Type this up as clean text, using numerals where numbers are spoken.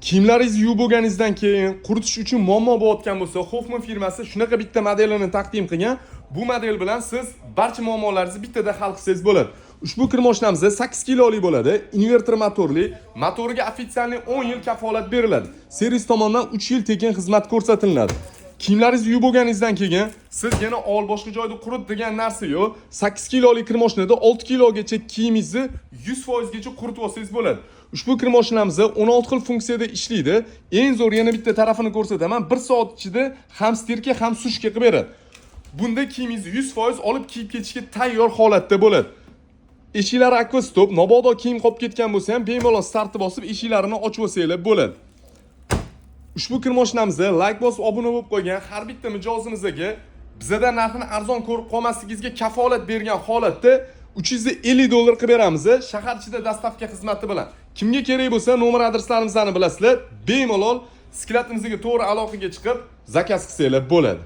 Kiyimlaringizni yuvib bo'lganingizdan keyin quritish uchun muammo bo'layotgan bo'lsa, Hoffman firmasi shunaqa bitta modelini taqdim qilgan. Bu model bilan siz barcha muammolaringizni bittada hal qilsangiz bo'ladi. Ushbu kir mashinamiz 8 kilolik bo'ladi, invertor motorli, motoriga ofitsialniy 10 yil kafolat beriladi. Servis tomonidan 3 yil tekin xizmat ko'rsatiladi. Kiyimlaringizni yuvib bo'lganingizdan keyin siz yana boshqa joyda qurit degan narsa yo'q. 8 kilolik kir mashinada 6 kilogacha kiyimingizni 100% gacha quritib olsangiz bo'ladi. Ushbu kir mashinamiz 16 xil funksiyada ishlaydi. Eng zo'r yana bitta tarafini ko'rsataman. 1 soat ichida ham stirka, ham sushka qilib beradi. Bunda kiyimingizni 100% olib kiyib ketishga tayyor holatda bo'ladi. Eshiklari akva stop, mabodo kiyim qolib ketgan bo'lsa ham bemalol startni bosib eshiklarini ochib olsanglar bo'ladi. Ushbu kir mashinamizda like bosib obuna bo'lib qo'ygan har bitta mijozimizga bizada narxini arzon ko'rib qolmasligingizga kafolat bergan holatda 350 dollar qilib beramiz. Shahar ichida dostavka xizmati bilan. Kimga kerak bo'lsa, nomer adreslarimizni bilasizlar. Bemalol sklatimizga to'g'ri aloqaga chiqib zakaz qilsanglar bo'ladi.